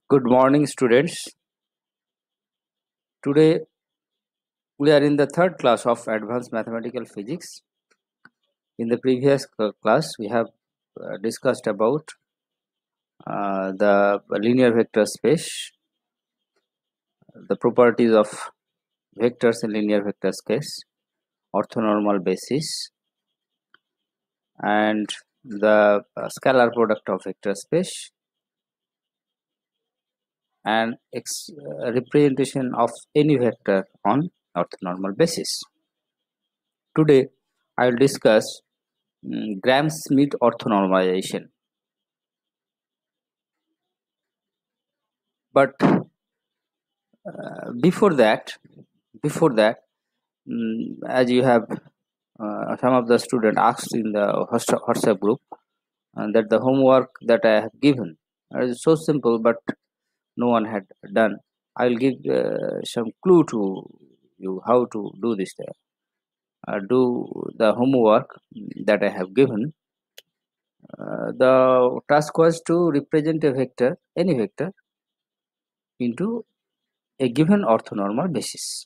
Good morning, students. Today we are in the third class of Advanced Mathematical Physics. In the previous class, we have discussed about the linear vector space, the properties of vectors in linear vector space, orthonormal basis, and the scalar product of vector space, and representation of any vector on orthonormal basis. Today, I will discuss Gram-Schmidt orthonormalization. But before that, as you have some of the student asked in the WhatsApp group that the homework that I have given is so simple, but no one had done. I will give some clue to you how to do this. Do the homework that I have given. The task was to represent a vector, any vector, into a given orthonormal basis.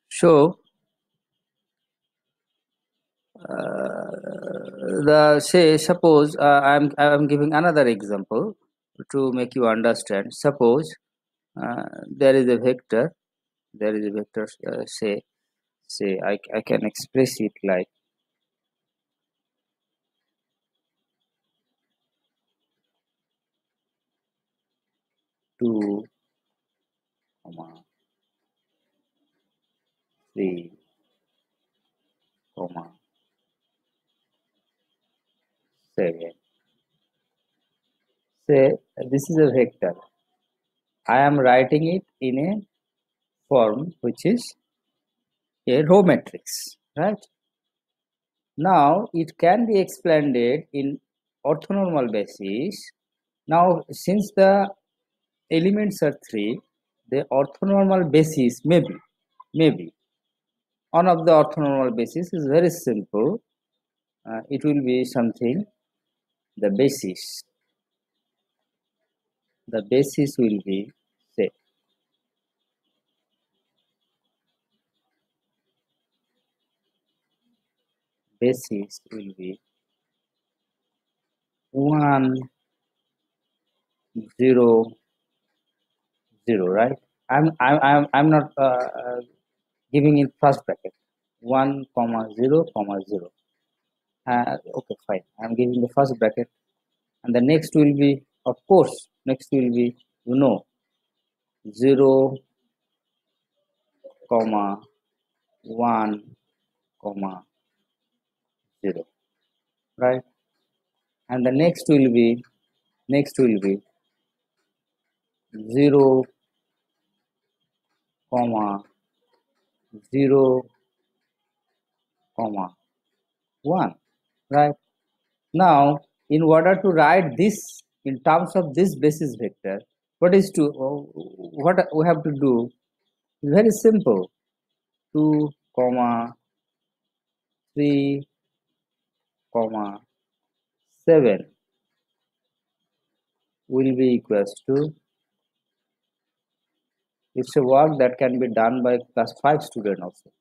So suppose I'm giving another example to make you understand. Suppose there is a vector, say I can express it like 2, 3, 7. Say this is a vector. I am writing it in a form which is a row matrix, right? Now it can be expanded in orthonormal basis. Now since the elements are 3, the orthonormal basis maybe one of the orthonormal basis is very simple. It will be something, the basis will be, say, basis will be 1 0 0, right? I'm not giving it first bracket 1 comma 0 comma 0. Okay, fine, I'm giving the first bracket, and the next will be, of course, next will be 0 comma 1 comma 0, right? And the next will be 0 comma 0 comma 1, right? Now in order to write this in terms of this basis vector, what we have to do is very simple. 2 comma 3 comma 7 will be equals to, it's a work that can be done by class 5 student also.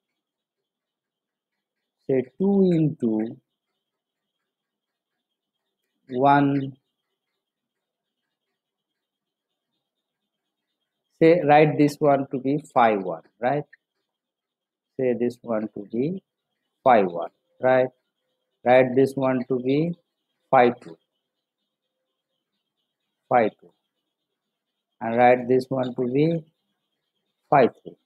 Say 2 into 1, say write this one to be 5 1, right? Say this one to be 5 1, right? Write this one to be 5 2, 5 2, and write this one to be 5 3.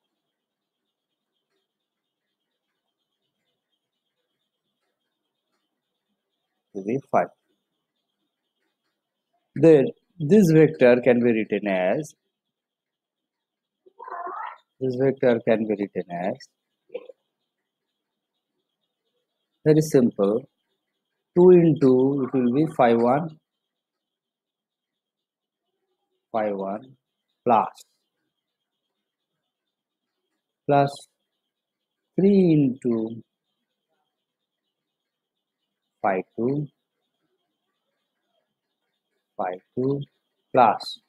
To be 5. Then this vector can be written as, very simple, 2 into, it will be 5 1 5 1 plus 3 into 5 2 phi 2 plus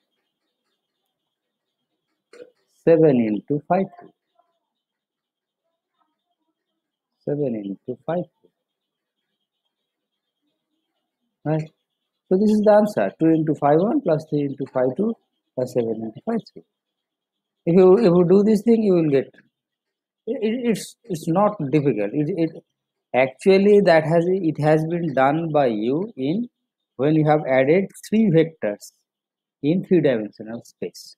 7 into phi 2, 7 into phi 2, right? So this is the answer, 2 into phi 1 plus 3 into phi 2 plus 7 into phi 3. If you do this thing, you will get it's not difficult. It actually it has been done by you in when you have added three vectors in three-dimensional space.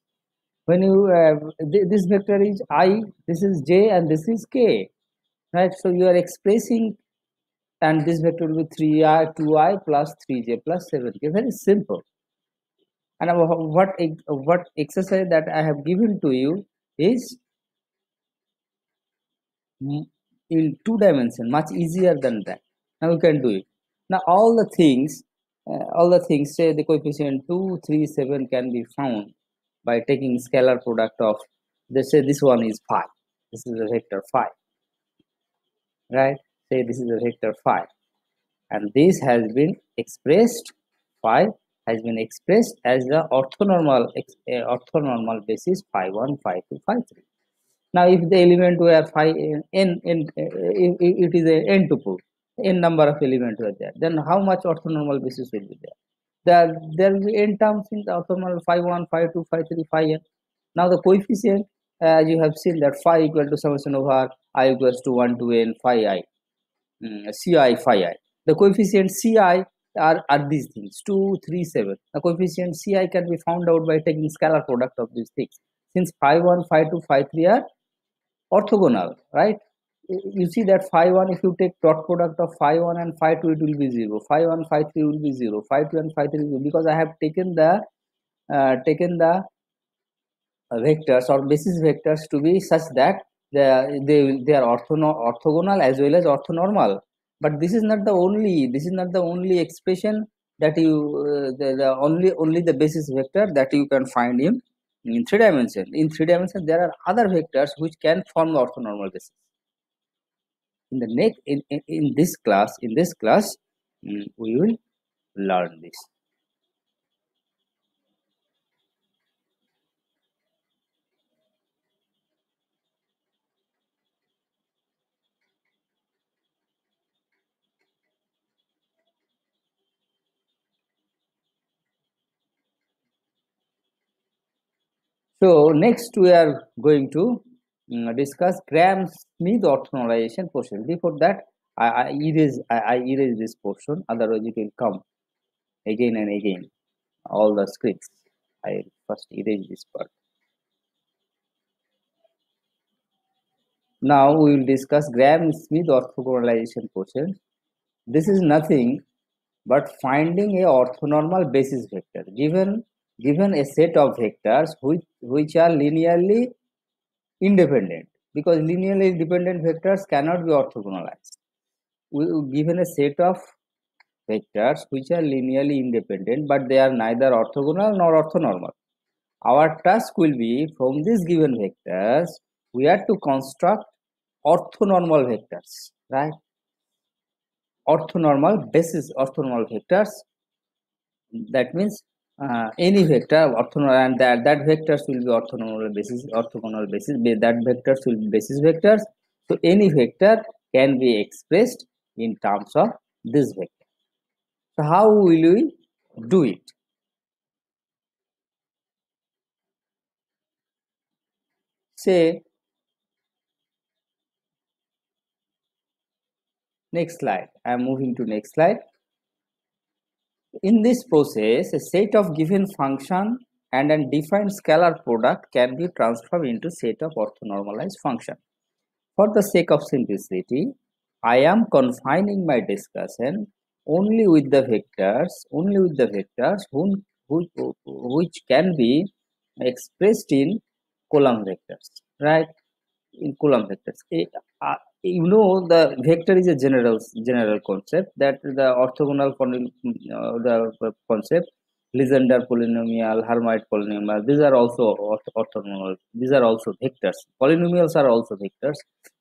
When you have this vector is I, this is j, and this is k, right? So you are expressing, and this vector will be 3i 2i plus 3j plus 7k. Very simple. And what exercise that I have given to you is in two dimension, much easier than that. Now you can do it. Now all the things, say the coefficient 2 3 7 can be found by taking scalar product of, let's say this one is phi, this is a vector phi, right? Say this is a vector phi, and this has been expressed, phi has been expressed as the orthonormal basis phi 1 phi 2 phi 3. Now, if the element were phi n, if it is a n tuple, n number of elements were there, then how much orthonormal basis will be there? There will be n terms in the orthonormal phi 1, phi 2, phi 3, phi n. Now, the coefficient, as you have seen, that phi equal to summation over I equals to 1 to n phi I, ci phi I. The coefficient ci are these things, 2, 3, 7. The coefficient ci can be found out by taking scalar product of these things. Since phi 1, phi 2, phi 3 are orthogonal, right? You see that phi 1, if you take dot product of phi 1 and phi 2, it will be 0. Phi 1, phi 3 will be 0. Phi 2 and phi 3 will be, because I have taken the vectors or basis vectors to be such that they are orthogonal as well as orthonormal. But this is not the only expression that you only the basis vector that you can find in three dimension. In three dimension, there are other vectors which can form the orthonormal basis. In the next in this class, we will learn this. So next we are going to discuss Gram-Schmidt orthonormalization portion. Before that, I erase this portion, otherwise it will come again and again, all the scripts. I first erase this part. Now we will discuss Gram-Schmidt orthogonalization portion. This is nothing but finding a orthonormal basis vector given a set of vectors which are linearly independent, because linearly independent vectors cannot be orthogonalized. Given a set of vectors which are linearly independent but they are neither orthogonal nor orthonormal. Our task will be, from these given vectors, we have to construct orthonormal vectors, right? Orthonormal vectors. That means any vector orthonormal, and that vectors will be orthogonal basis. That vectors will be basis vectors. So any vector can be expressed in terms of this vector. So how will we do it? Say, next slide. I am moving to next slide. In this process, a set of given function and a defined scalar product can be transformed into set of orthonormalized function. For the sake of simplicity, I am confining my discussion only with the vectors which can be expressed in column vectors, right? In column vectors. The vector is a general concept, that the orthogonal the concept, Legendre polynomial, Hermite polynomial, these are also orthogonal. These are also vectors. Polynomials are also vectors.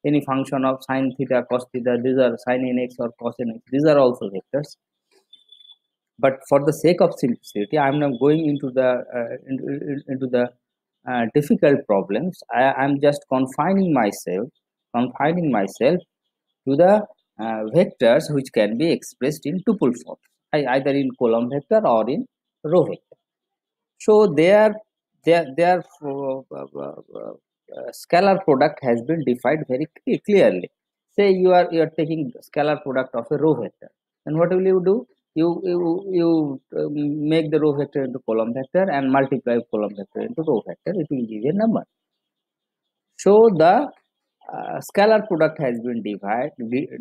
Any function of sine theta, cos theta, these are sine nx or cos nx, these are also vectors. But for the sake of simplicity, I'm not going into the difficult problems. I'm just confining myself to the vectors which can be expressed in tuple form, either in column vector or in row vector. So their scalar product has been defined very clearly. Say you are taking scalar product of a row vector, then what will you do? You make the row vector into column vector and multiply column vector into row vector. It will give a number. So the scalar product has been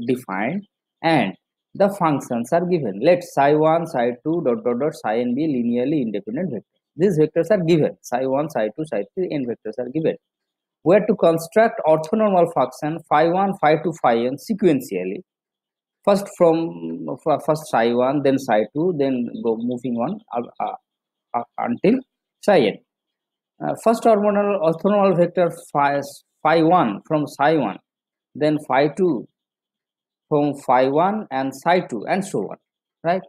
defined, and the functions are given. Let psi1, psi2, dot dot dot, psi n be linearly independent vectors. These vectors are given. Psi1, psi2, psi3, n vectors are given. We have to construct orthonormal function phi1, phi2, phi n sequentially. First first psi1, then psi2, then go moving on until psi n. First orthonormal vector phi1 from psi1, then phi2 from phi1 and psi2, and so on, right?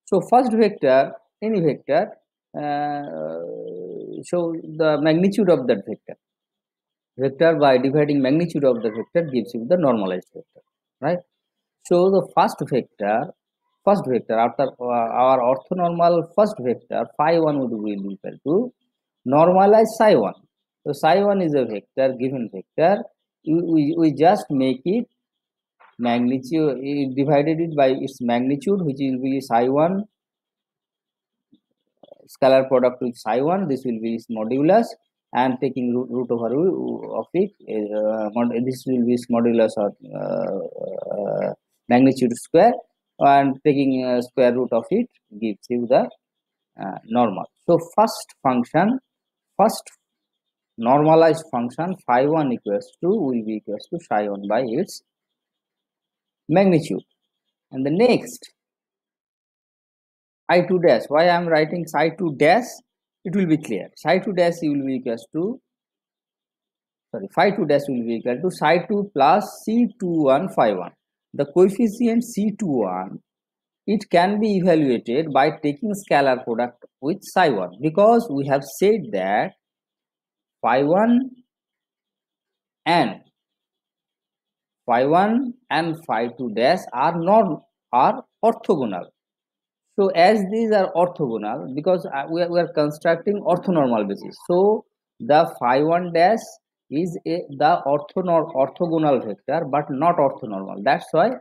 So first vector, any vector, so the magnitude of that vector by dividing magnitude of the vector gives you the normalized vector, right? So the first vector after our orthonormal first vector phi1 would be equal to normalized psi1. So psi1 is a vector, given vector. We just make it magnitude, divided it by its magnitude, which will be psi1 scalar product with psi1. This will be its modulus, and taking root over of it, this will be its modulus or magnitude square, and taking square root of it gives you the normal. So first normalized function phi1 equals to will be equals to psi1 by its magnitude. And the next psi2 dash, why I am writing psi2 dash, it will be clear. Psi2 dash will be equals to, phi2 dash will be equal to psi2 plus c21 phi1. The coefficient c21, it can be evaluated by taking scalar product with psi1, because we have said that phi1 and phi2 dash are orthogonal. So as these are orthogonal, because we are constructing orthonormal basis, so the phi1 dash is the orthogonal vector but not orthonormal. That's why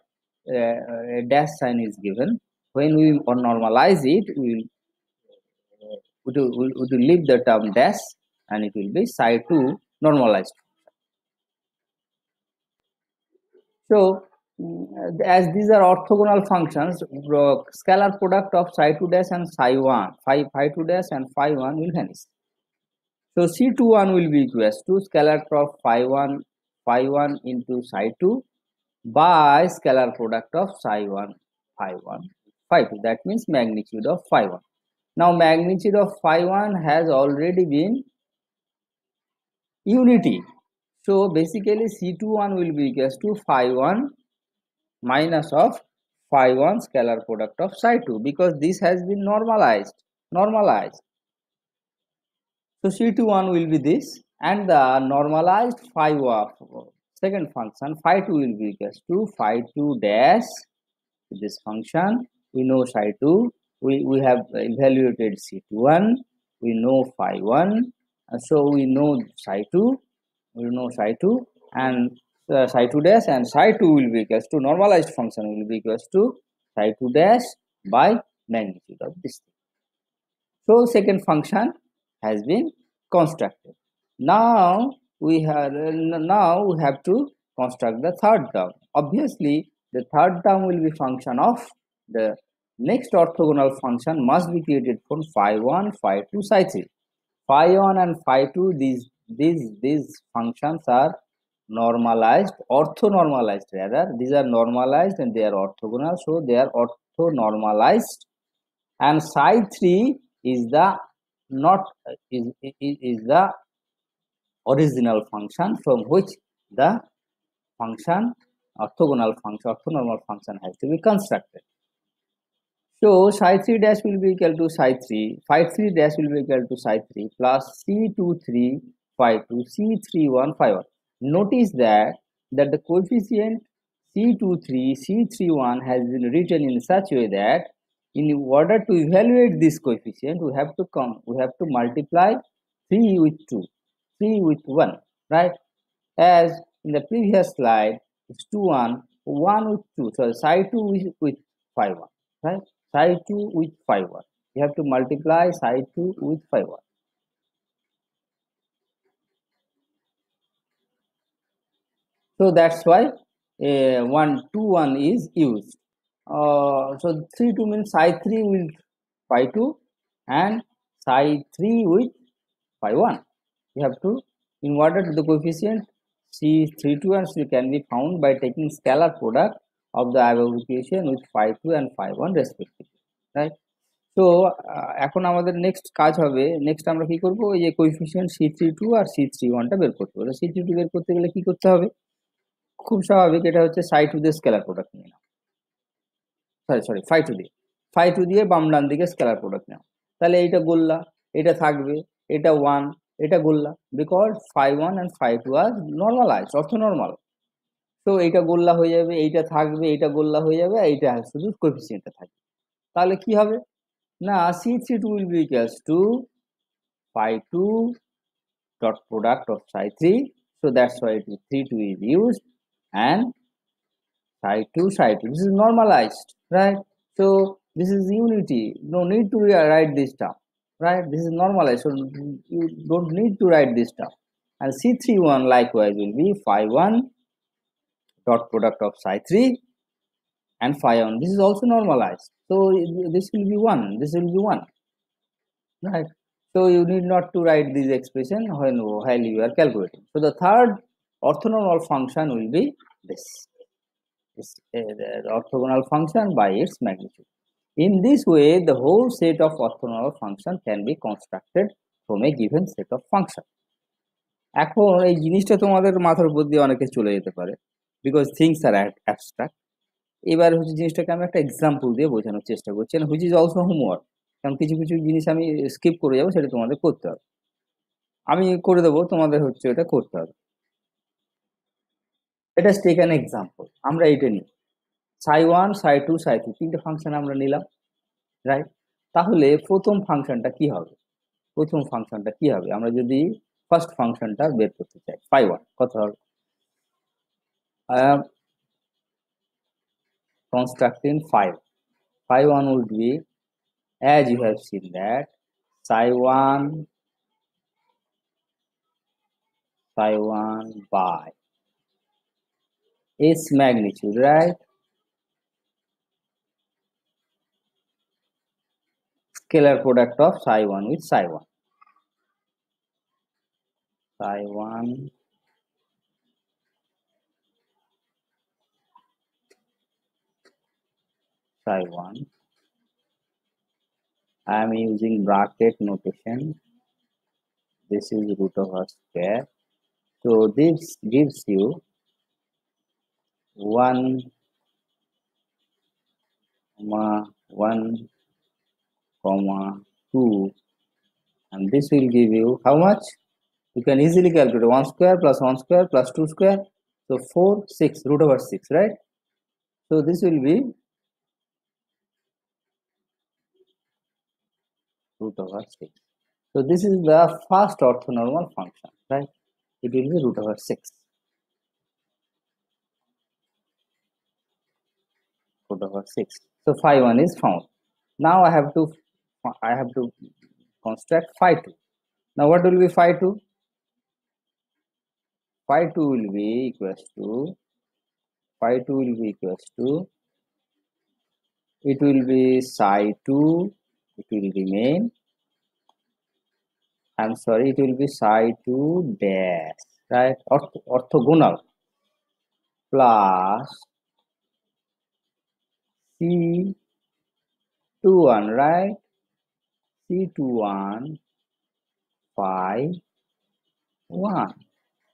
a dash sign is given. When we normalize it, we will leave the term dash, and it will be psi2 normalized. So as these are orthogonal functions, scalar product of psi2 dash and psi1, phi2 dash and phi1 will vanish. So C21 will be equals to scalar product of phi1 into psi2 by scalar product of psi1, phi2. That means magnitude of phi1. Now magnitude of phi1 has already been unity. So basically C21 will be equals to phi1 minus of phi1 scalar product of psi2, because this has been normalized. So C21 will be this, and the normalized phi1 second function phi2 will be equals to phi2 dash. This function, we know psi2, we have evaluated C21, we know phi1, so we know psi2, and psi2 dash and psi2 will be equals to normalized function will be equals to psi2 dash by magnitude of this thing. So second function has been constructed. Now we have to construct the third term. Obviously, the third term will be function of the next orthogonal function must be created from phi1, phi2, psi3. Phi1 and phi2, these functions are normalized, orthonormalized rather. These are normalized and they are orthogonal, so they are orthonormalized. And psi3 is the original function from which the orthonormal function has to be constructed. So psi 3 dash will be equal to psi 3, phi 3 dash will be equal to psi 3 plus C23 phi 2 C31 phi 1. Notice that the coefficient C23 C31 has been written in such a way that in order to evaluate this coefficient we have to multiply 3 with 2, 3 with 1, right? As in the previous slide, it's 2 1, 1 with 2, so psi 2 with phi 1, right? Psi 2 with phi 1. You have to multiply psi 2 with phi 1. So that's why 1 2 1 is used. So 3 2 means psi 3 with phi 2 and psi 3 with phi 1. You have to, in order to the coefficient C32 and C can be found by taking scalar product of the above equation with phi 2 and phi 1 respectively, right? So এখন আমাদের next কাজ হবে, next আমরা কি করব, এই যে coefficient C32 আর C31 টা বের করতে হবে। C32 বের করতে গেলে কি করতে হবে? খুব স্বাভাবিক, এটা হচ্ছে psi 2 দিয়ে স্কেলার প্রোডাক্ট নিয়ে নাও, সরি phi 2 দিয়ে, phi 2 দিয়ে বাম ডান দিকে স্কেলার প্রোডাক্ট নাও, তাহলে এইটা গোল্লা, এটা থাকবে, এটা 1, এটা গোল্লা, বিকজ phi 1 and phi 2 আর নরমালাইজড, অর্থনর্মাল। তো এইটা গোল্লা হয়ে যাবে, এইটা থাকবে, এইটা গোল্লা হয়ে যাবে, এইটা শুধু কোএফিসিয়েন্টটা থাকবে। তাহলে কি হবে না, C32 will be equals to phi 2 dot product of psi 3, so that's why it is 3 2 is used, and psi 2 psi 2, this is normalized, right? So this is unity, no need to write this term, right? This is normalized, so you don't need to write this term. And C31 likewise will be phi 1 dot product of psi 3 and phi 1, this is also normalized, so this will be 1, this will be 1, right? So you need not to write this expression while you are calculating. So the third orthonormal function will be this, the orthogonal function by its magnitude. In this way the whole set of orthogonal function can be constructed from a given set of function. এখন এই জিনিসটা তোমাদের মাথার উপর দিয়ে অনেকে চলে যেতে পারে, বিকজ থিংস আর অ্যাবস্ট্রাক্ট। এবার হচ্ছে জিনিসটাকে আমি একটা এক্সাম্পল দিয়ে বোঝানোর চেষ্টা করছি, হুইচ ইজ অলসো হোমওয়ার্ক, কারণ কিছু কিছু জিনিস আমি স্কিপ করে যাবো, সেটা তোমাদের করতে হবে, আমি করে দেবো, তোমাদের হচ্ছে এটা করতে হবে। এটা টেক অ্যান এক্সাম্পল, আমরা এটা নিই psi 1 psi 2 psi 3 তিনটে ফাংশন আমরা নিলাম, রাইট? তাহলে প্রথম ফাংশনটা কি হবে, প্রথম ফাংশনটা কি হবে, আমরা যদি ফার্স্ট ফাংশনটা বের করতে চাই, phi 1 কত হবে? I am constructing phi 1 would be, as you have seen that psi 1 by its magnitude, right? Scalar product of psi 1 with psi 1, psi 1 psi 1, I am using bracket notation, this is root over square, so this gives you 1 1 2, and this will give you how much? You can easily calculate 1 square plus 1 square plus 2 square, so 4 6 root over 6, right? So this will be root over 6. So this is the first orthonormal function, right? It will be root over 6, root over 6. So phi 1 is found. Now I have to construct phi 2. Now what will be phi 2? Phi 2 will be equals to, phi 2 will be equals to, it will be psi 2, it will remain, I'm sorry, it will be psi 2 dash, right? Orthogonal plus C21, right? C21 phi 1,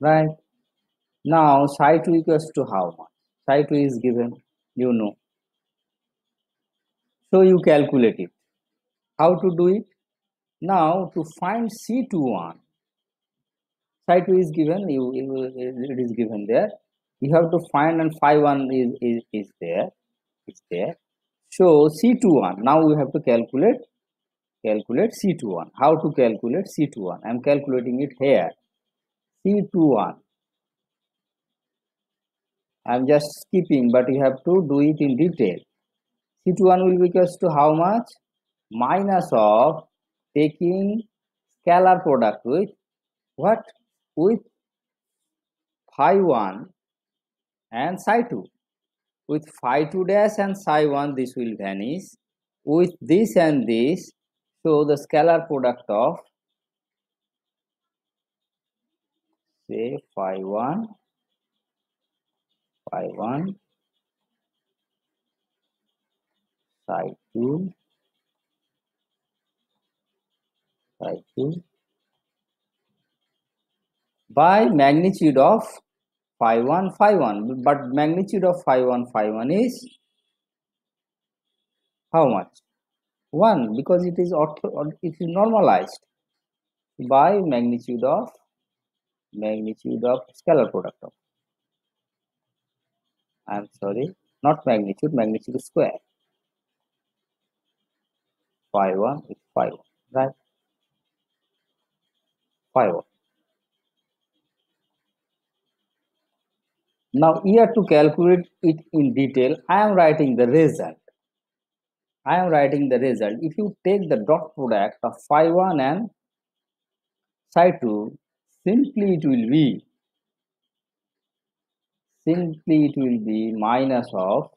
right? Now psi 2 equals to how much? Psi 2 is given, you know. So you calculate it. How to do it? Now to find C21, site 2 is given, it is given there. You have to find, and phi 1 is there. It's there. So C21. Now we have to calculate C21. How to calculate C21? I am calculating it here. C21. I am just skipping, but you have to do it in detail. C21 will be equals to how much? Minus of taking scalar product with what? With phi 1 and psi 2. With phi 2 dash and psi 1, this will vanish. With this and this, so the scalar product of, say, phi 1, phi 1, psi 2, psi 2, by magnitude of phi 1, phi 1. But magnitude of phi 1 is how much? 1, because it is normalized by magnitude of scalar product of, I am sorry, not magnitude square. Phi 1 is phi 1, right? Phi 1. Now here to calculate it in detail, I am writing the result. If you take the dot product of phi 1 and psi 2, simply it will be minus of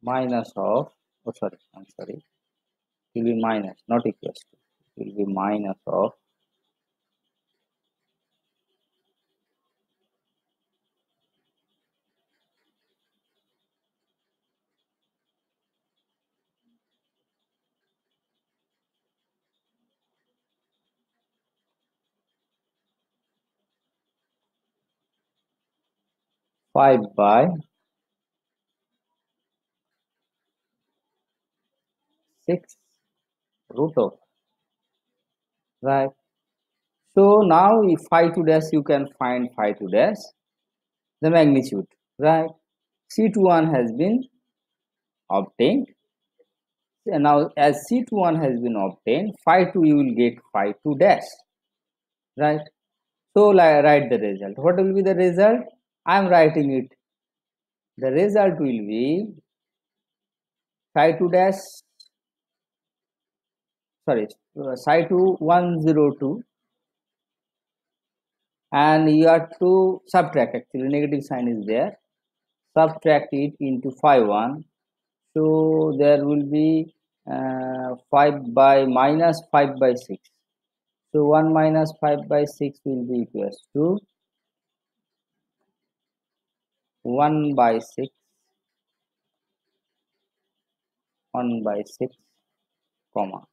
I'm sorry, it will be minus, not equals to, it will be minus of phi by 6 root of, right? So now if phi 2 dash, you can find phi 2 dash, the magnitude, right? C21 has been obtained. And now as C21 has been obtained, phi 2 you will get phi 2 dash, right? So write the result. What will be the result? I am writing it. The result will be psi 2 dash, sorry, psi 2 102, and you have to subtract, actually negative sign is there, subtract it into phi 1. So there will be 5 by minus 5 by 6. So 1 minus 5 by 6 will be equals to 1 by 6, 1 by 6, comma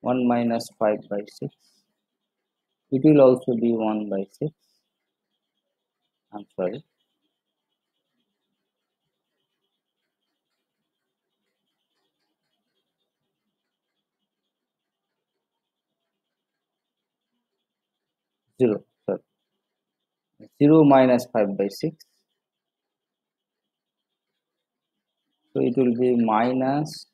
1 minus 5 by 6. It will also be 1 by 6. I'm sorry. Zero. Sorry. 0 minus 5 by 6. So it will be minus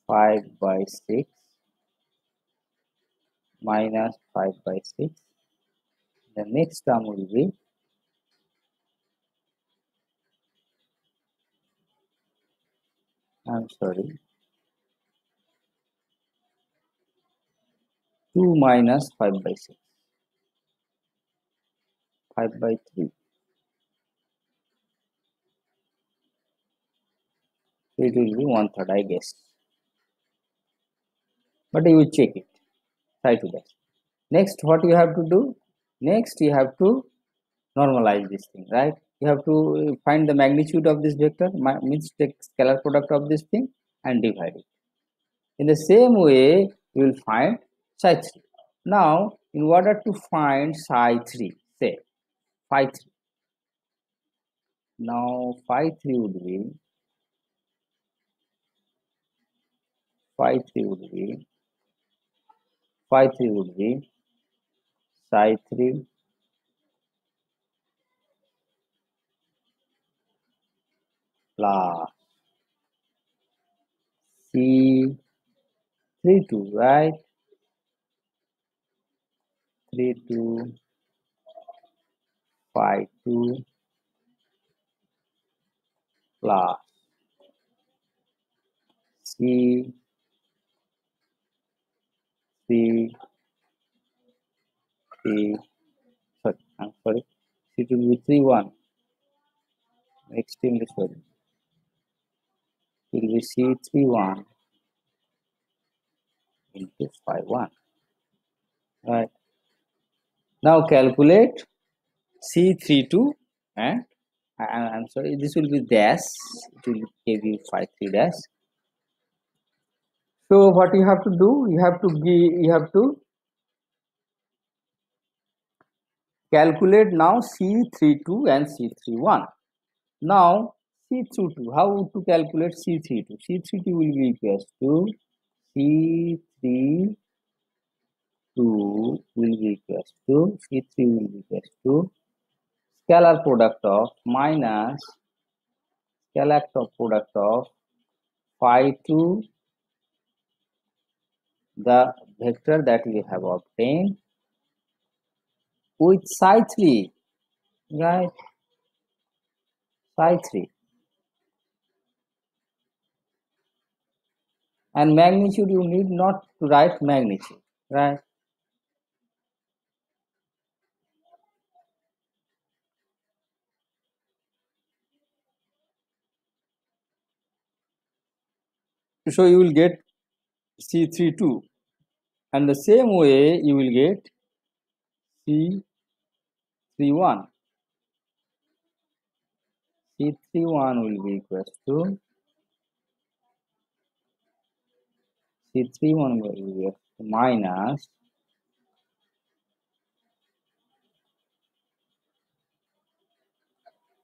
5 by 6 minus 5 by 6. The next term will be, I'm sorry, 2 minus 5 by 6, 5 by 3. So it will be 1/3, I guess. But you will check it. Try to that. Next, what you have to do? Next, you have to normalize this thing, right? You have to find the magnitude of this vector, means take scalar product of this thing and divide it. In the same way, you will find psi 3. Now, in order to find psi 3, say phi 3. Now, phi 3 would be phi 3 would be phi 3 would be psi 3 plus c 3 2, right? 3 2 phi 2 plus c 3 3 sorry, I'm sorry, it will be 3 1, extremely sorry, it will be c 3 1 into phi 1, right? Now calculate c 3 2 and I'm sorry, this will be dash, it will give you phi 3 dash. So what you have to do, you have to calculate now C32 and C31. Now C32, how to calculate C32? C32 will be equals to C32 will be equals to C3 will be equals to scalar product of minus scalar product of phi 2, the vector that we have obtained, with psi 3, right? Psi 3. And magnitude, you need not to write magnitude, right? So you will get C32, and the same way you will get C31. C31 will be equals to C31 will be equals to minus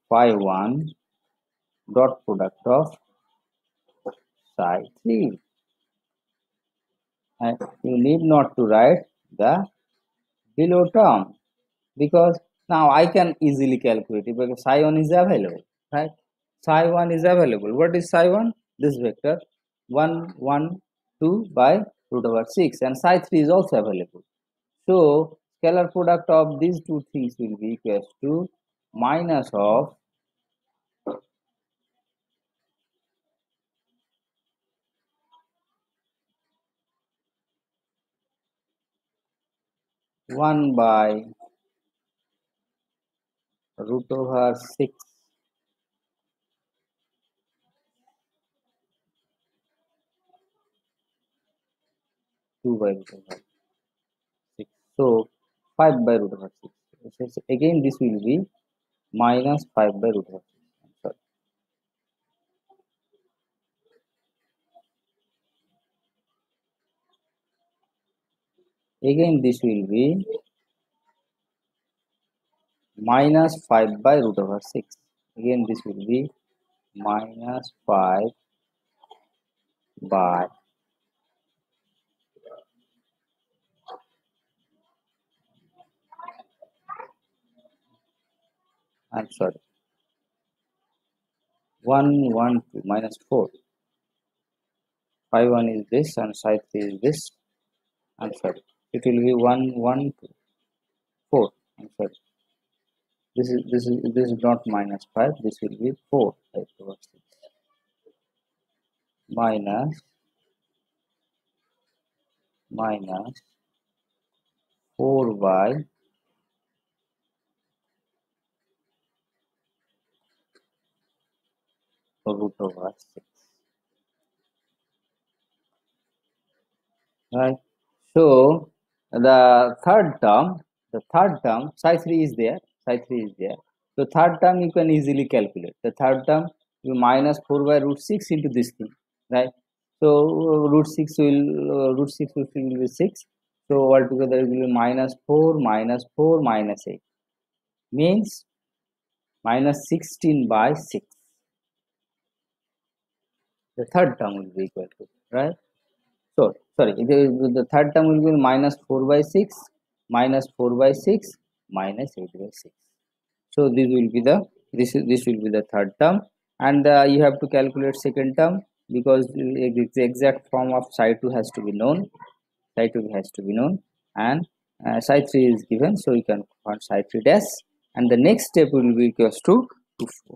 phi 1 dot product of psi 3. And you need not to write the below term, because now I can easily calculate it because psi 1 is available, right? Psi 1 is available. What is psi 1? This vector 1 1 2 by root over 6, and psi 3 is also available. So scalar product of these two things will be equals to minus of 1 by root over 6 2 by root over 6. So 5 by root over 6. So again this will be minus 5 by root over 6. Sorry. Again this will be minus 5 by root over 6. Again this will be minus 5 by I'm sorry 1 1 2 minus 4. Phi 1 is this and psi 3 is this. I'm sorry. It will be 1 1 2 4. I'm sorry. This is not minus 5. This will be 4 by 2 6 minus minus 4 by root over 6. Right. So the third term psi 3 is there. psi3 is there. So third term you can easily calculate. The third term, you minus 4 by root 6 into this thing, right? So root 6 will be 6. So altogether it will be minus 4 minus 4 minus 8, means minus 16 by 6. The third term will be equal to, right? So sorry, the third term will be minus 4 by 6 minus 4 by 6 minus 8 by 6. So this will be the this will be the third term, and you have to calculate second term, because the exact form of psi2 has to be known. Psi2 has to be known, and psi3 is given, so you can find psi3 dash, and the next step will be equals to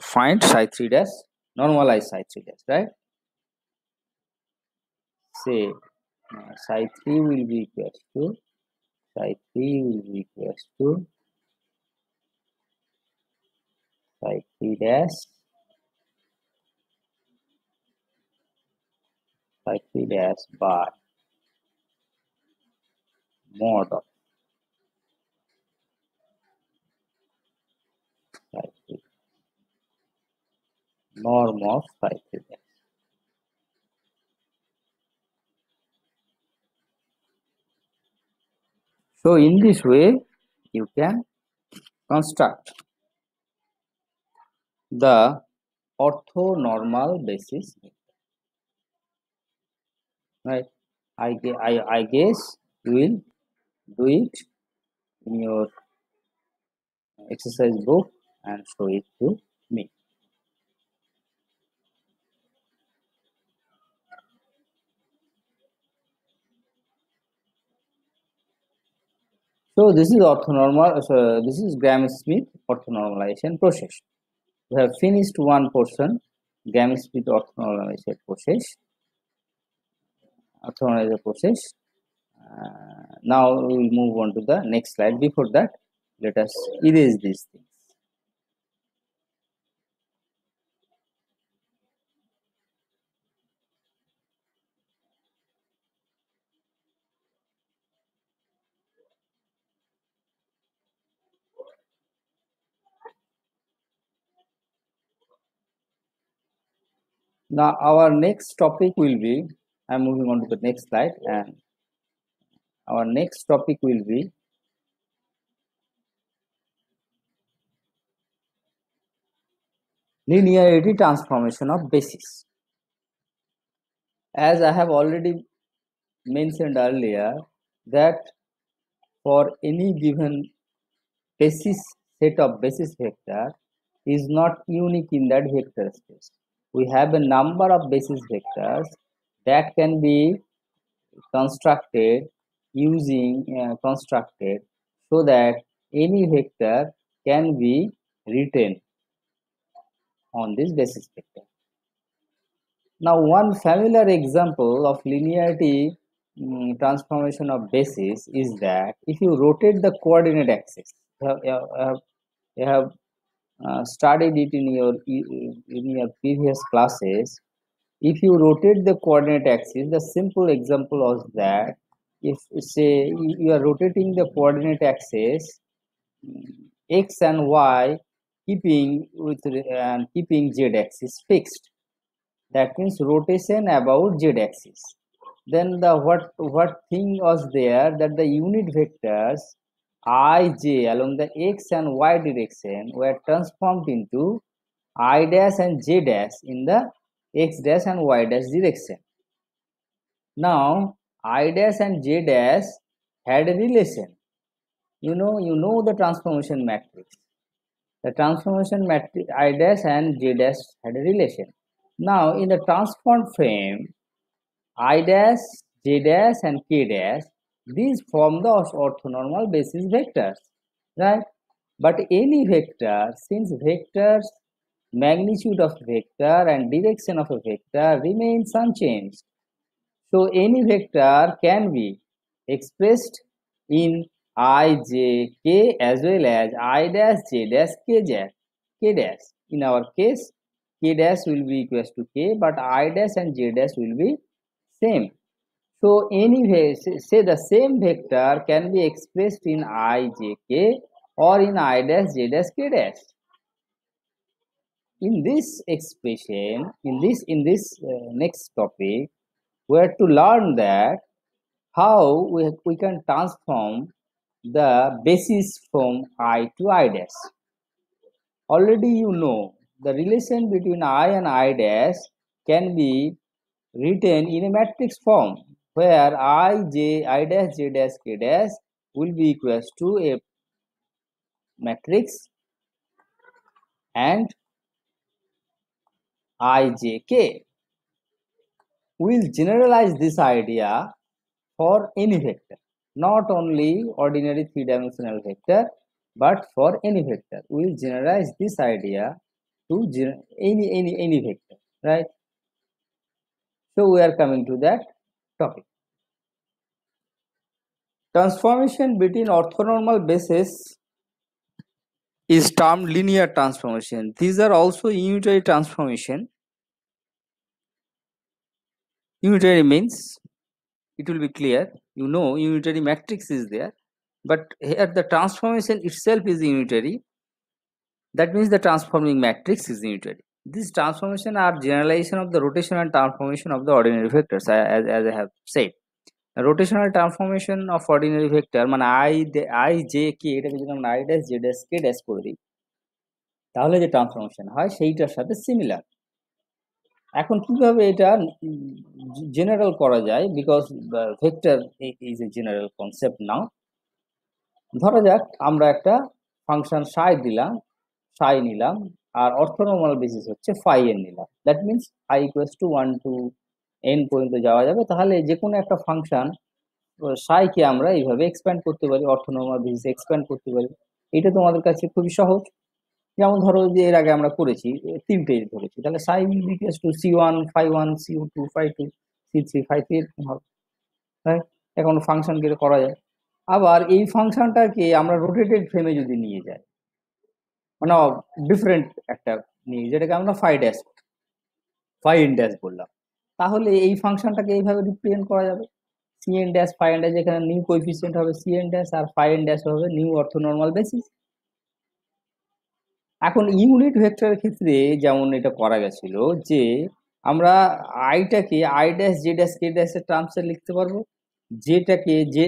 find psi3 dash, normalize psi3 dash, right? Say psi3 will be equals to psi3 will be equals to psi3 dash psi3 dash bar mod of psi3, norm of psi3 dash. So in this way you can construct the orthonormal basis, right? I guess you will do it in your exercise book and show it to me. So this is orthonormal. So this is Gram-Schmidt orthonormalization process. We have finished one portion, Gram-Schmidt orthonormalization process. Now we will move on to the next slide. Before that, let us erase these things. Now our next topic will be, I am moving on to the next slide, and our next topic will be linearity transformation of basis. As I have already mentioned earlier, that for any given basis set of basis vector is not unique in that vector space. We have a number of basis vectors that can be constructed so that any vector can be written on this basis vector. Now one familiar example of linearity transformation of basis is that if you rotate the coordinate axis, you have studied it in your previous classes. If you rotate the coordinate axis, the simple example was that if say you are rotating the coordinate axis x and y, keeping z axis fixed, that means rotation about z axis, then the what thing was there, that the unit vectors ij along the x and y direction were transformed into I dash and j dash in the x dash and y dash direction. Now I dash and j dash had a relation. You know the transformation matrix. The transformation matrix I dash and j dash had a relation. Now in the transform frame, I dash, j dash and k dash, these form the orthonormal basis vectors, right? But any vector, since vectors, magnitude of vector and direction of a vector remains unchanged, so any vector can be expressed in I, j, k as well as I dash, j dash, k dash. In our case, k dash will be equals to k, but I dash and j dash will be same. So anyway, say the same vector can be expressed in I, j, k or in I dash j dash k dash. In this expression, in this next topic, we have to learn that how we can transform the basis from I to I dash. Already you know the relation between I and I dash can be written in a matrix form where I dash j dash k dash will be equals to a matrix and ijk. We'll generalize this idea for any vector, not only ordinary three-dimensional vector, but for any vector. We'll generalize this idea to any vector, right? So we are coming to that topic. Transformation between orthonormal bases is termed linear transformation. These are also unitary transformation. Unitary means, it will be clear, you know, unitary matrix is there, but here the transformation itself is unitary. That means the transforming matrix is unitary. This transformation are generalization of the rotational transformation of the ordinary vectors, as I have said. Rotational transformation of ordinary vector মানে I J K, এটাকে যদি আমরা I dash j dash k dash করে দিই তাহলে যে transformation হয় সেইটার সাথে সিমিলার। এখন কিভাবে এটা জেনারেল করা যায়, because vector is a general concept now. ধরা যাক আমরা একটা ফাংশন সাই দিলাম, সাই নিলাম, আর অর্থোনর্মাল বেসিস হচ্ছে ফাই এন নিলাম। That means i equals to 1 to n পর্যন্ত যাওয়া যাবে। তাহলে যে কোনো একটা ফাংশন সাইকে আমরা এইভাবে এক্সপ্যান্ড করতে পারি, অর্থোনর্মাল বেসিসে এক্সপ্যান্ড করতে পারি। এটা তোমাদের কাছে খুবই সহজ। যেমন ধরো যে এর আগে আমরা করেছি, তিনটে ধরেছি, তাহলে সাই will be equals to c1 phi1 c2 phi2 c3 phi3 এরকম হবে, রাইট? এখন ফাংশনকে করা যায়। আবার এই ফাংশনটাকে আমরা রোটেটেড ফ্রেমে যদি নিয়ে যাই, মানে ডিফারেন্ট একটা নিয়ে, যেটাকে আমরা ফাই এন ড্যাশ বললাম, তাহলে এই ফাংশনটাকে এইভাবে রিপ্রেজেন্ট করা যাবে। C n dash phi n dash, এখানে নিউ কোএফিসিয়েন্ট হবে সি এন ড্যাশ, আর ফাই এন ড্যাশ হবে নিউ অর্থোনর্মাল বেসিস। এখন ইউনিট ভেক্টরের ক্ষেত্রে যেমন এটা করা গেছিল যে আমরা আইটাকে i dash j dash k dash টার্মসে লিখতে পারবো, যেটাকে যে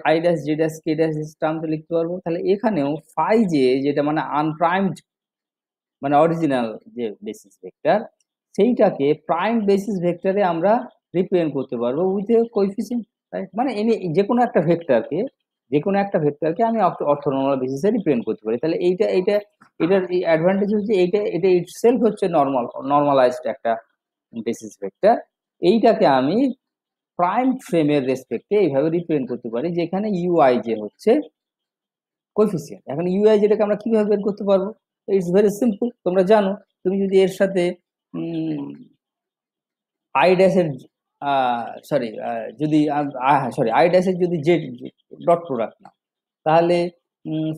i dash j dash k dash টার্মসে লিখতে পারবো। তাহলে এখানেও ফাই জে, যেটা মানে আনপ্রাইমড মানে অরিজিনাল যে বেসিস ভেক্টর, সেইটাকে প্রাইম বেসিস ভেক্টরে আমরা রিপ্রেজেন্ট করতে পারবো উইথ এ কোএফিসিয়েন্ট, রাইট? মানে যে কোনো একটা ভেক্টরকে আমি অর্থোনর্মাল বেসিসে রিপ্রেজেন্ট করতে পারি। তাহলে এটার অ্যাডভান্টেজ হচ্ছে এটা ইটসেলফ হচ্ছে নর্মালাইজড একটা বেসিস ভেক্টর। এইটাকে আমি প্রাইম ফ্রেমের রেসপেক্টে এইভাবে রিপ্রেজেন্ট করতে পারি, যেখানে ইউআইজে হচ্ছে কোএফিসিয়েন্ট। এখন ইউআইজেটাকে আমরা কিভাবে বের করতে পারবো? It's very simple. তোমরা জানো, তুমি যদি এর সাথে আই ড্যাশের আই ড্যাশের যদি জে ডট প্রোডাক্ট নাও, তাহলে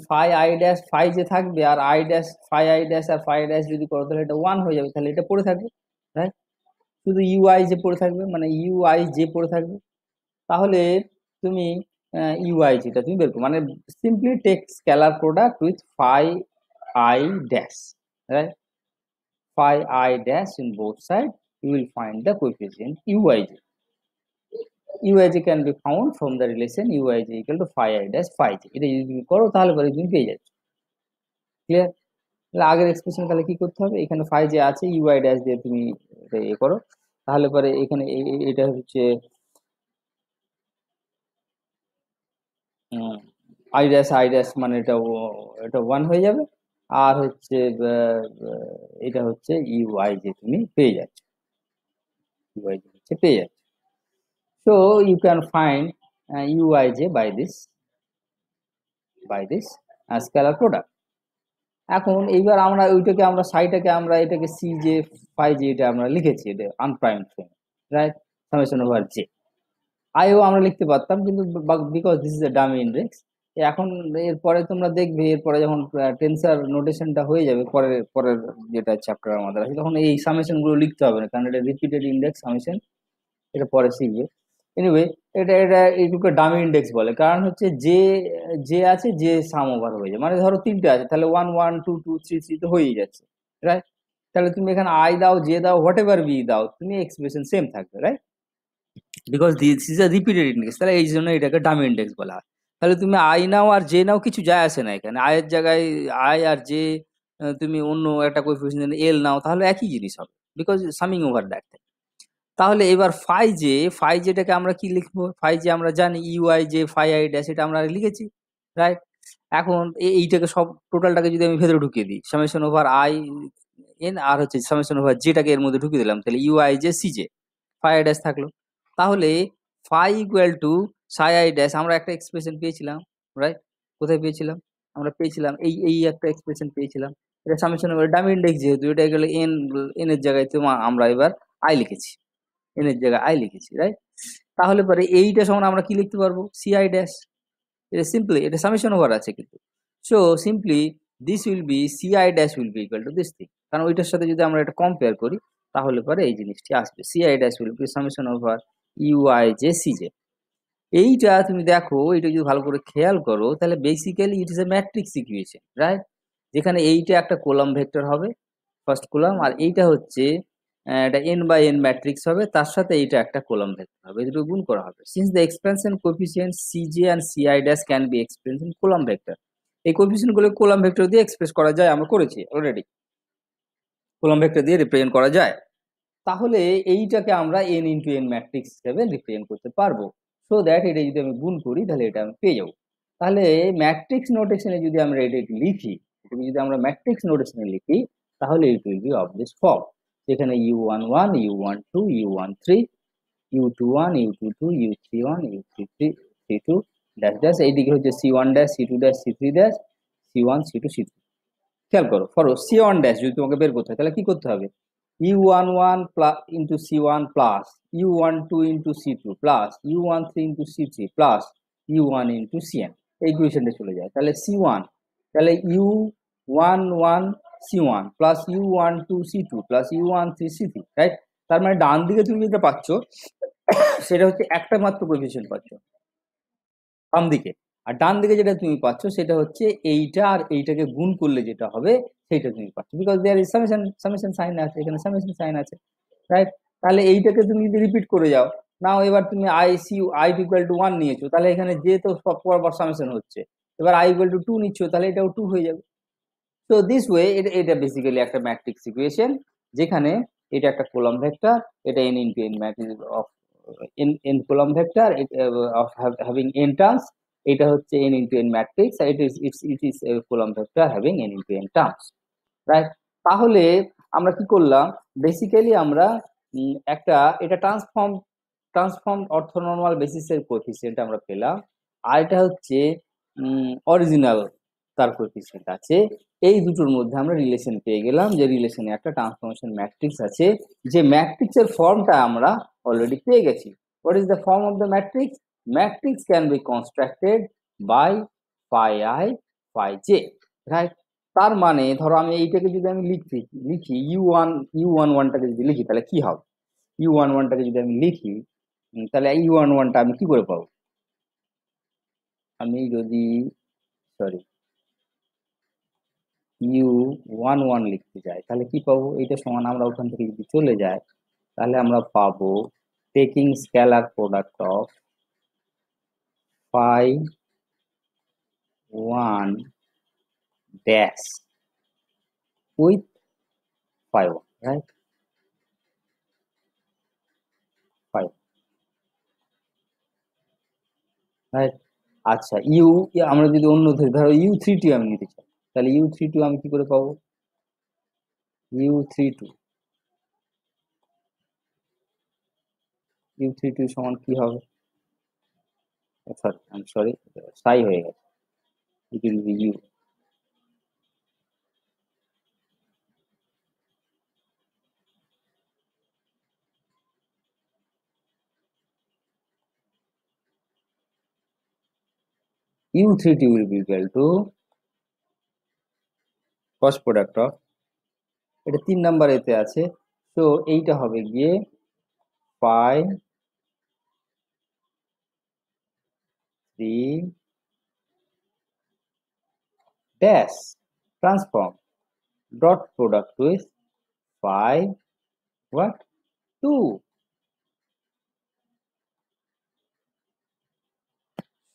ফাই আই ড্যাশ ফাই যে থাকবে, আর i dash phi I dash আর ফাই ড্যাশ যদি করো তাহলে এটা 1 হয়ে যাবে। তাহলে এটা পড়ে থাকবে, রাইট? শুধু ইউআই যে পড়ে থাকবে, মানে ইউআই যে পড়ে থাকবে। তাহলে তুমি ইউআই যেটা তুমি বের করো, মানে simply take scalar product with phi I dash, right? Phi I dash in both sides, you will find the coefficient uij. Uij can be found from the relation uij equal to phi I dash phi j. এটা যদি তুমি করো তাহলে পরে তুমি পেয়ে যাচ্ছ। Clear? তাহলে আগের এক্সপ্রেশন তাহলে কি করতে হবে, এখানে phi j আছে, ui dash দিয়ে তুমি এটা করো, তাহলে পরে এখানে এটা হচ্ছে i dash মানে এটা 1 হয়ে যাবে, আর হচ্ছে এটা হচ্ছে ইউআই যে তুমি পেয়ে যাচ্ছ, ইউআই যে হচ্ছে পেয়ে যাচ্ছ। So you can find uij by this scalar product. এখন এইবার আমরা ওইটাকে আমরা সাইটাকে আমরা এটাকে সি জে ফাই জে এটা আমরা লিখেছি, এটা unprimed frame, right? Summation over j. আইও আমরা লিখতে পারতাম, কিন্তু because this is a dummy index. এখন এরপরে তোমরা দেখবে, এরপরে যখন টেন্সার নোটেশনটা হয়ে যাবে, পরের যেটা চ্যাপ্টার আমাদের আছে, তখন এই সামেশন গুলো লিখতে হবে না, কারণ এটা রিপিটেড ইন্ডেক্স সামেশন, এটা পরে শিখবে। এনিওয়ে, এটা এটুকু ডামি ইন্ডেক্স বলে, কারণ হচ্ছে যে যে আছে যে সাম ওভার হয়ে যায়, মানে ধরো তিনটে আছে তাহলে 1 1 2 2 3 3 তো হয়েই যাচ্ছে, রাইট? তাহলে তুমি এখানে আই দাও, জে দাও, হোয়াট এভার বি দাও, তুমি এক্সপ্রেশন সেম থাকবে, right? Because this is a repeated index, তাহলে এই জন্য এটাকে ডামি ইন্ডেক্স বলা হয়। তাহলে তুমি আই নাও আর জে নাও, কিছু যায় আসে না এখানে। আয়ের জায়গায় আই আর জে, তুমি অন্য একটা কোএফিসিয়েন্ট এল নাও, তাহলে একই জিনিস হবে, বিকজ সামিং ওভার দ্যাট। তাহলে এবার ফাই জেটাকে আমরা কি লিখবো? ফাই জে আমরা জানি U I J phi I dash, এটা আমরা লিখেছি, রাইট? এখন এইটাকে সব টোটালটাকে যদি আমি ভেতরে ঢুকিয়ে দিই, summation over I N R হচ্ছে সামেশন ওভার জেটাকে এর মধ্যে ঢুকিয়ে দিলাম, তাহলে U I J C J phi I dash থাকলো। তাহলে phi equal to psi I dash, আমরা একটা এক্সপ্রেশন পেয়েছিলাম, রাইট? কোথায় পেয়েছিলাম? আমরা পেয়েছিলাম এই এই একটা এক্সপ্রেশন পেয়েছিলাম। এটা সামেশন ওভার ডামি ইন্ডেক্স, যেহেতু এটা গেলে এন, এন এর জায়গায় তো আমরা এবার আই লিখেছি, এন এর জায়গায় আই লিখেছি, রাইট? তাহলে পরে এইটা সমান আমরা কি লিখতে পারবো? C I dash. এটা সিম্পলি, এটা সামেশন ওভার আছে কিন্তু। So simply this will be C I dash will be equal to this thing, কারণ ওইটার সাথে যদি আমরা এটা কম্পেয়ার করি তাহলে পরে এই জিনিসটি আসবে, c I dash will be summation over u i j C j. এইটা তুমি দেখো, এটা যদি ভালো করে খেয়াল করো তাহলে basically it is A matrix equation, right? যেখানে এইটা একটা কলাম ভেক্টর হবে, ফার্স্ট কলাম, আর এইটা হচ্ছে এটা এন বাই এন ম্যাট্রিক্স হবে, তার সাথে এইটা একটা কলাম ভেক্টর হবে, এই দুটো গুণ করা হবে। Since the expansion coefficient c j and c i dash can be expressed in column vector, এই কোএফিসিয়েন্ট গুলো কলাম ভেক্টর দিয়ে এক্সপ্রেস করা যায়, আমরা করেছি অলরেডি, কলাম ভেক্টর দিয়ে রিপ্রেজেন্ট করা যায়। তাহলে এইটাকে আমরা এন ইন্টু এন ম্যাট্রিক্স হিসেবে রিপ্রেজেন্ট করতে পারবো। সো দ্যাট এটা যদি আমি গুণ করি তাহলে এটা আমি পেয়ে যাবো। তাহলে ম্যাট্রিক্স নোটেশনে যদি আমরা এটা লিখি, এটাকে যদি আমরা ম্যাট্রিক্স নোটেশনে লিখি, তাহলে it will be of this form, যেখানে u11 u12 u13 u21 u22 u31 u33 c2 dash dash, এইদিকে হচ্ছে c1 dash c2 dash c3 dash c1 c2 c3। খেয়াল করো, ফরো c1 ড্যাশ যদি তোমাকে বের করতে হয় তাহলে কি করতে হবে? u11 plus into c1 plus u12 into c2 plus u13 into c3 plus u1 into cn, এই ইকুয়েশনটা চলে যায়। তাহলে c1, তাহলে u11 c1 plus u12 c2 plus u13 c3, right? তার মানে ডান দিকে তুমি যেটা পাচ্ছ সেটা হচ্ছে একটা মাত্র কোএফিসিয়েন্ট পাচ্ছ বাম দিকে, আর ডান দিকে যেটা তুমি পাচ্ছ সেটা হচ্ছে এইটা আর এইটাকে গুণ করলে যেটা হবে সেইটা তুমি পাচ্ছ, because there is summation, summation sign আছে এখানে, সামেশন সাইন আছে, রাইট? তাহলে এইটাকে তুমি যদি রিপিট করে যাও, নাও এবার তুমি i c i equal to 1 নিয়েছো, তাহলে এখানে যে তো সব পরপর সামেশন হচ্ছে, এবার আই ইকুয়াল টু 2 নিচ্ছ, তাহলে এটাও 2 হয়ে যাবে। তো দিস ওয়ে এটা বেসিক্যালি একটা ম্যাট্রিক্স ইকুয়েশন, যেখানে এটা একটা কলাম ভেক্টর, এটা n into n matrix of n column vector of having n terms, এটা হচ্ছে n ইনটু n ম্যাট্রিক্স, আর it is a column vector having n into n terms, right? তাহলে আমরা কি করলাম? বেসিক্যালি আমরা একটা এটা ট্রান্সফর্ম অর্থোনর্মাল বেসিসের কোএফিসিয়েন্ট আমরা পেলাম, আর এটা হচ্ছে অরিজিনাল তার কোএফিসিয়েন্ট আছে। এই দুটোর মধ্যে আমরা রিলেশন পেয়ে গেলাম, যে রিলেশনে একটা ট্রান্সফরমেশন ম্যাট্রিক্স আছে, যে ম্যাট্রিক্সের ফর্মটা আমরা অলরেডি পেয়ে গেছি। What is the form of the matrix? Matrix can be constructed by phi i phi j, right? তার মানে ধরো আমি এইটাকে যদি আমি লিখি ইউ ওয়ানটাকে যদি লিখি তাহলে কি হবে? ইউ ওয়ানটাকে যদি আমি লিখি, তাহলে ইউ ওয়ানটা আমি কি করে পাবো? আমি যদি, সরি, u11 লিখতে যাই তাহলে কি পাবো? এটা সমান, আমরা ওখান থেকে যদি চলে যাই তাহলে আমরা পাবো taking scalar product of phi 1 dash with phi 1, right? phi 1, right? আচ্ছা, আমরা যদি অন্য ধরো u32 আমি নিতে চাই, তাহলে u32 আমি কি করে পাবো? u32 u32 সমান কি হবে? আমি সরি, সাই হয়ে গেছে, it will be u32 will be equal to cross product of, এটা 3 নাম্বার এতে আছে, তো এইটা হবে গিয়ে phi 3 dash transform dot product with 5 what 2.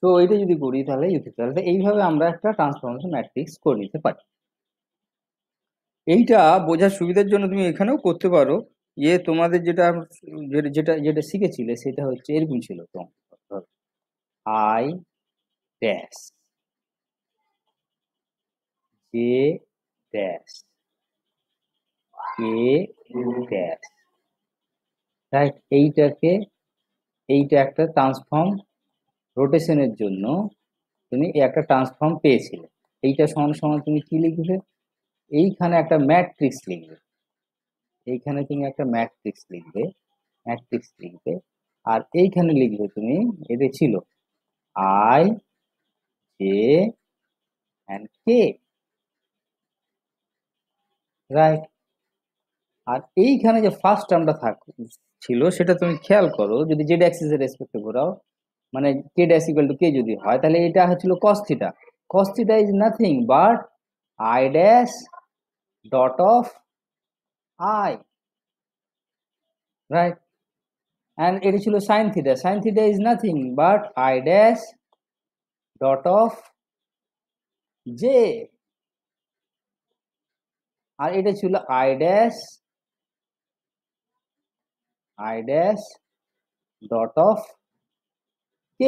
তো এটা যদি করি তাহলে এইভাবে আমরা একটা ট্রান্সফরমেশন ম্যাট্রিক্স করে নিতে পারি। এইটা বোঝার সুবিধার জন্য তুমি এখানেও করতে পারো। তোমাদের যেটা যেটা যেটা শিখেছিলে সেটা হচ্ছে এরকম ছিল, তোমার I dash j dash k dash, right? এইটা একটা ট্রান্সফর্ম রোটেশনের জন্য তুমি একটা ট্রান্সফর্ম পেয়েছিলে। এইটা সমান সমান তুমি কি লিখবে? এইখানে একটা ম্যাট্রিক্স লিখবে, এইখানে তুমি একটা ম্যাট্রিক্স লিখবে আর এইখানে লিখবে তুমি, এটা ছিল i j and k, right? আর এইখানে যে ফার্স্ট টার্মটা ছিল সেটা তুমি খেয়াল করো, যদি জেড অ্যাক্সিস এর রেসপেক্টে ঘোরাও, মানে কে ড্যাশ ইকুয়াল টু কে যদি হয়, তাহলে এটা হচ্ছিল cos theta. cos theta is nothing but I dash dot of I, right? and এটা ছিল sin theta. Sin theta is nothing but I dash dot of j, আর এটা ছিল I dash dot of k.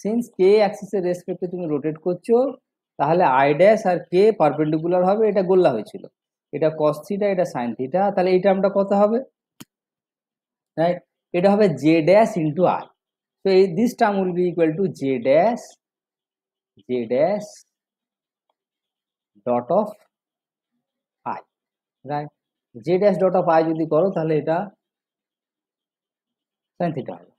since k axis এর রেসপেক্টে তুমি rotate করছো, তাহলে I dash আর k perpendicular হবে, এটা গোল্লা হয়েছিল। এটা cos theta, এটা sin theta, তাহলে এই টার্মটা কত হবে, রাইট? এটা হবে j dash into I. so this term will be equal to j dash dot of I, right? j dash dot of I যদি করো তাহলে এটা sin theta হবে,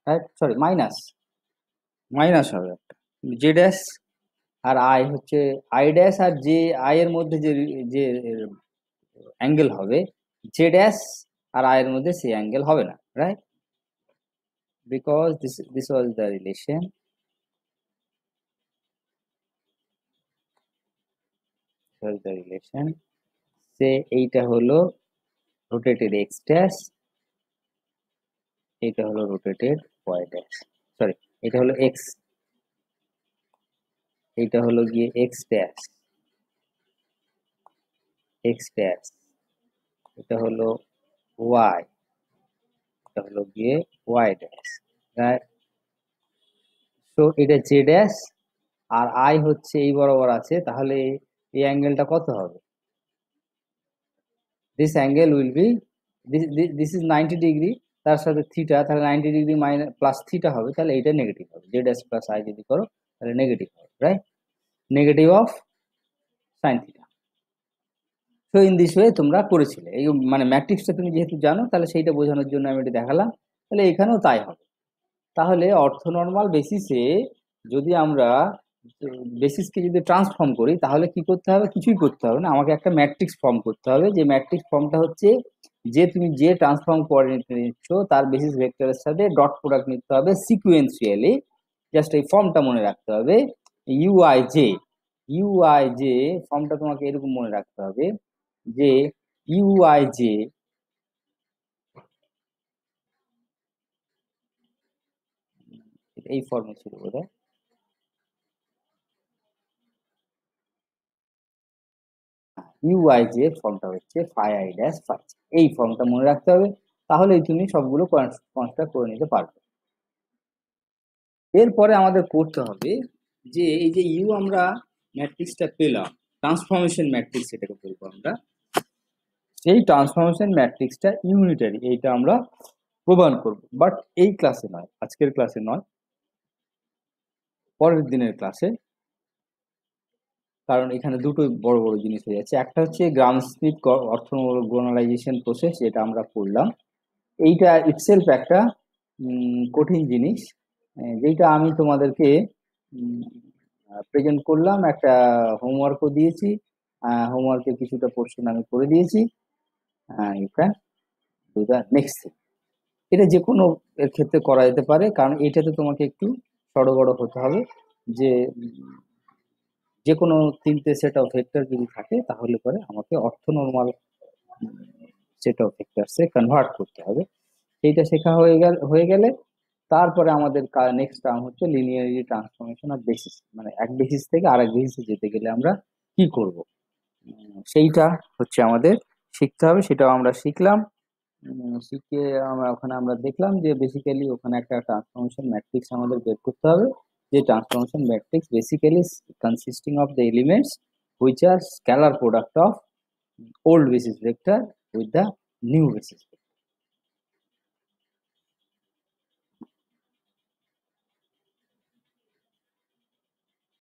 রাইট? সরি, মাইনাস হবে একটা j dash আর I হচ্ছে I dash R j I এর মধ্যে যে যে অ্যাঙ্গেল হবে, j dash আর I এর মধ্যে সেই অ্যাঙ্গেল হবে না, right? because this was the relation সে এইটা হলো রোটেটেড x dash, এটা হলো রোটেটেড y dash, সরি এটা হলো x, এটা হলো গিয়ে x dash, এটা হলো y, এটা হলো গিয়ে y dash, রাইট? তো এটা j dash আর I হচ্ছে এই বরাবর আছে, তাহলে এই অ্যাঙ্গেলটা কত হবে? This angle will be this is 90 degree, তার সাথে থিটা, তাহলে 90 ডিগ্রি মাইনাস প্লাস থিটা হবে, তাহলে এটা নেগেটিভ হবে। j dash প্লাস I যদি করো তাহলে নেগেটিভ হবে, right? Negative of sin theta. So in this way তোমরা করেছিলে, এই মানে ম্যাট্রিক্সটা তুমি যেহেতু জানো, তাহলে সেইটা বোঝানোর জন্য আমি এটা দেখালাম। তাহলে এখানেও তাই হবে। তাহলে অর্থোনর্মাল বেসিসে যদি আমরা বেসিসকে যদি ট্রান্সফর্ম করি, তাহলে কি করতে হবে? কিছুই করতে হবে না, আমাকে একটা ম্যাট্রিক্স ফর্ম করতে হবে। যে ম্যাট্রিক্স ফর্মটা হচ্ছে, যে তুমি যে ট্রান্সফর্ম কোঅর্ডিনেট নিচ্ছ তার বেসিস ভেক্টরের সাথে ডট প্রোডাক্ট নিতে হবে সিকুয়েন্সিয়ালি। জাস্ট এই ফর্মটা মনে রাখতে হবে, ইউআইজে ফর্মটা তোমাকে এরকম মনে রাখতে হবে যে ইউআইজে এই ফর্মে ছিল বোধহয়, ইউআইজে ফর্মটা হচ্ছে ফাই আই ড্যাশ ফাই, এই ফর্মটা মনে রাখতে হবে, তাহলেই তুমি সবগুলো কনস্ট্রাক্ট করে নিতে পারবে। এরপরে আমাদের করতে হবে যে এই যে ইউ আমরা ম্যাট্রিক্সটা পেলাম, ট্রান্সফরমেশন ম্যাট্রিক্স এটাকে বলবো আমরা, সেই ট্রান্সফরমেশন ম্যাট্রিক্সটা ইউনিটারি, এইটা আমরা প্রমাণ করব, বাট এই ক্লাসে নয়, আজকের ক্লাসে নয়, পরের দিনের ক্লাসে। কারণ এখানে দুটো বড় বড় জিনিস হয়ে যাচ্ছে। একটা হচ্ছে গ্রাম স্মিথ অর্থগোনালাইজেশন প্রসেস, যেটা আমরা করলাম, এইটা ইটসেলফ একটা কঠিন জিনিস, যেটা আমি তোমাদেরকে প্রেজেন্ট করলাম, একটা হোমওয়ার্কও দিয়েছি, হোমওয়ার্কের কিছুটা পোর্শন আমি করে দিয়েছি। You can do the next thing. এটা যে কোনো এর ক্ষেত্রে করা যেতে পারে, কারণ এটাতে তোমাকে একটু সড়গড় হতে হবে যে যে কোনো তিনটে সেট অফ ভেক্টর যদি থাকে তাহলে পরে আমাকে অর্থনর্মাল সেট অফ ভেক্টরসে কনভার্ট করতে হবে। সেইটা শেখা হয়ে গেলে তারপরে আমাদের নেক্সট টার্ম হচ্ছে লিনিয়ারিটি ট্রান্সফরমেশন অফ বেসিস, মানে এক বেসিস থেকে আরেক বেসিসে যেতে গেলে আমরা কি করব, সেইটা হচ্ছে আমাদের শিখতে হবে। সেটাও আমরা শিখলাম। শিখে আমরা দেখলাম যে বেসিক্যালি ওখানে একটা ট্রান্সফরমেশন ম্যাট্রিক্স আমাদের বের করতে হবে, যে transformation matrix basically consisting of the elements which are scalar product of old basis vector with the new basis vector.